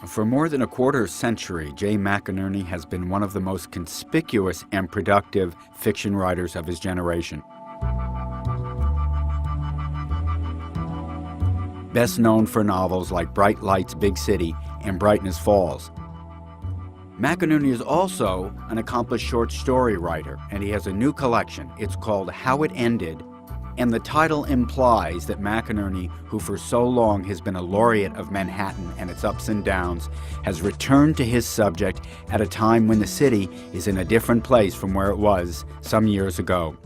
For more than a quarter century, J. McInerney has been one of the most conspicuous and productive fiction writers of his generation. Best known for novels like Bright Lights, Big City and Brightness Falls. McInerney is also an accomplished short story writer, and he has a new collection. It's called How It Ended, and the title implies that McInerney, who for so long has been a laureate of Manhattan and its ups and downs, has returned to his subject at a time when the city is in a different place from where it was some years ago.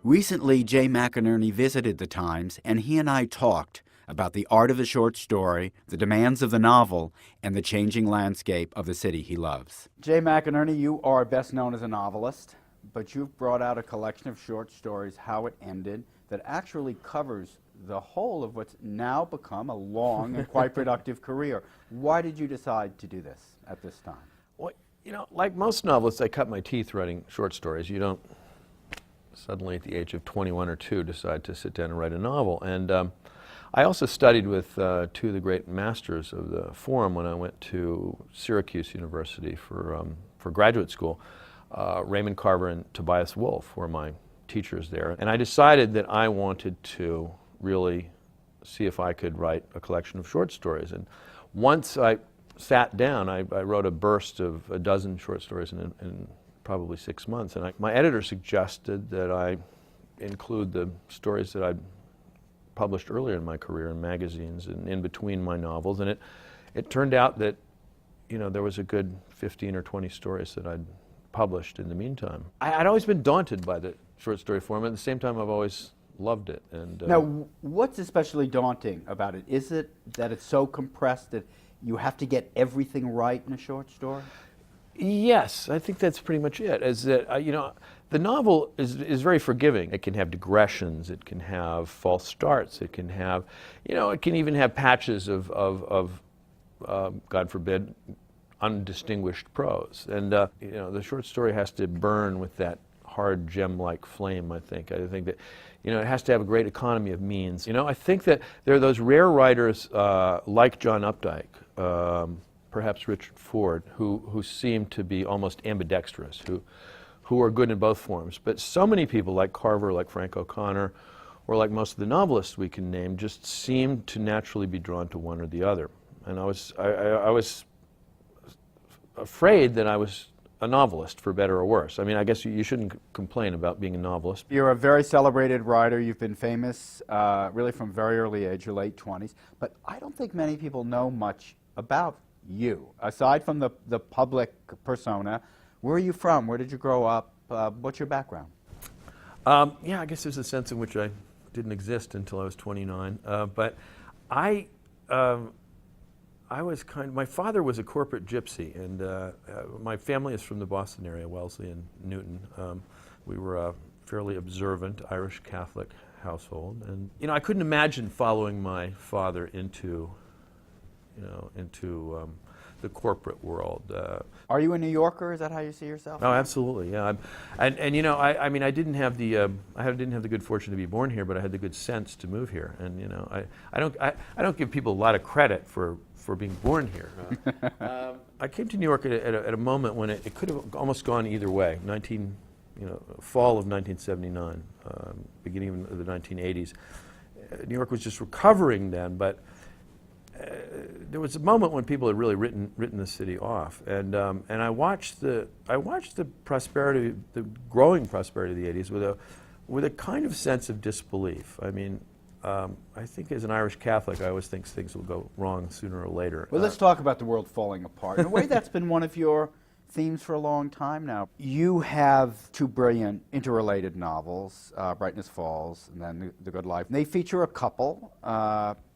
Recently, J. McInerney visited the Times, and he and I talked about the art of the short story, the demands of the novel, and the changing landscape of the city he loves. J. McInerney, you are best known as a novelist, but you've brought out a collection of short stories, How It Ended, that actually covers the whole of what's now become a long and quite productive career. Why did you decide to do this at this time? Well, you know, like most novelists, I cut my teeth writing short stories. You don't suddenly at the age of 21 or 2 decide to sit down and write a novel. And I also studied with two of the great masters of the form when I went to Syracuse University for graduate school. Raymond Carver and Tobias Wolff were my teachers there. And I decided that I wanted to really see if I could write a collection of short stories. And once I sat down, I wrote a burst of a dozen short stories in probably 6 months. And my editor suggested that I include the stories that I'd published earlier in my career in magazines and in between my novels. And it turned out that, you know, there was a good 15 or 20 stories that I'd published in the meantime. I'd always been daunted by the short story form. At the same time, I've always loved it. And now, what's especially daunting about it? Is it that it's so compressed that you have to get everything right in a short story? Yes, I think that's pretty much it. Is that you know, the novel is very forgiving. It can have digressions. It can have false starts. It can have, you know, it can even have patches of God forbid, undistinguished prose. And you know, the short story has to burn with that hard gem-like flame. I think that, you know, it has to have a great economy of means. You know, I think that there are those rare writers like John Updike, perhaps Richard Ford, who seem to be almost ambidextrous, who are good in both forms. But so many people like Carver, like Frank O'Connor, or like most of the novelists we can name, just seem to naturally be drawn to one or the other. And I was afraid that I was a novelist, for better or worse. I mean, I guess you shouldn't complain about being a novelist. You're a very celebrated writer. You've been famous really from very early age, your late 20s. But I don't think many people know much about you. Aside from the public persona, where are you from? Where did you grow up? What's your background? Yeah, I guess there's a sense in which I didn't exist until I was 29. But I was my father was a corporate gypsy, and my family is from the Boston area, Wellesley and Newton. We were a fairly observant Irish Catholic household, and you know, I couldn't imagine following my father into the corporate world. Are you a New Yorker? Is that how you see yourself? Oh, absolutely, yeah. And you know, I mean, I didn't have the good fortune to be born here, but I had the good sense to move here. And you know, I don't give people a lot of credit for being born here. I came to New York at a moment when it could have almost gone either way. Fall of 1979, beginning of the 1980s. New York was just recovering then, but there was a moment when people had really written the city off, and I watched the prosperity, the growing prosperity of the 80s with a kind of sense of disbelief. I mean, I think as an Irish Catholic, I always think things will go wrong sooner or later. Well, let's talk about the world falling apart. In a way, that's been one of your themes for a long time now. You have two brilliant interrelated novels, Brightness Falls and then The Good Life. They feature a couple,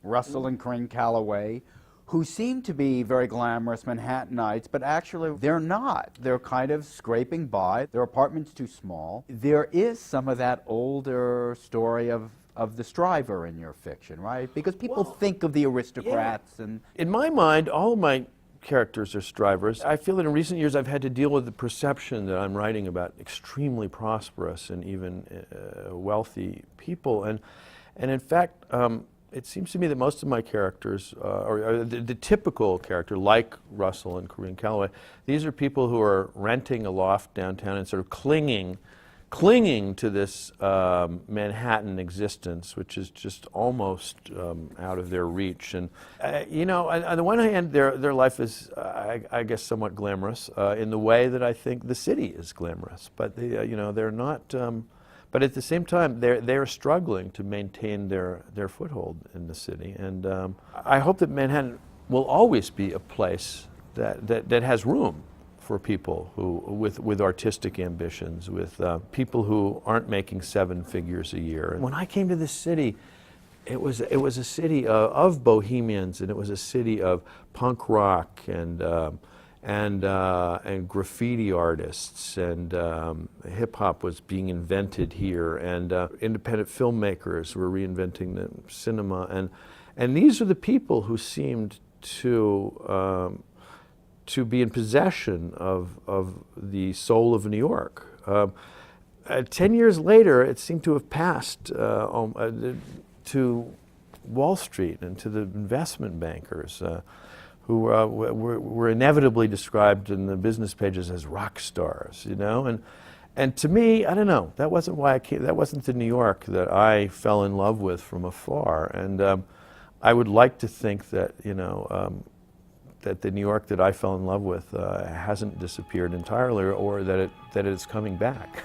Russell and Corinne Calloway, who seem to be very glamorous Manhattanites, but actually they're not. They're kind of scraping by. Their apartment's too small. There is some of that older story of the striver in your fiction, right? Because people think of the aristocrats. Yeah. And in my mind, all of my characters are strivers. I feel that in recent years I've had to deal with the perception that I'm writing about extremely prosperous and even wealthy people. And in fact, it seems to me that most of my characters, or the typical character, like Russell and Corinne Calloway, these are people who are renting a loft downtown and sort of clinging to this Manhattan existence, which is just almost out of their reach. And you know, on the one hand, their life is, I guess, somewhat glamorous in the way that I think the city is glamorous. But they, you know, they're not. But at the same time, they're struggling to maintain their foothold in the city. And I hope that Manhattan will always be a place that has room for people who with artistic ambitions, with people who aren't making 7 figures a year. When I came to this city, it was a city of bohemians, and it was a city of punk rock and graffiti artists, and hip hop was being invented here, and independent filmmakers were reinventing the cinema, and these are the people who seemed to be in possession of the soul of New York. 10 years later, it seemed to have passed to Wall Street and to the investment bankers, who were inevitably described in the business pages as rock stars, you know. And to me, I don't know, that wasn't why I came. That wasn't the New York that I fell in love with from afar. And I would like to think that, you know, that the New York that I fell in love with hasn't disappeared entirely, or that it's coming back.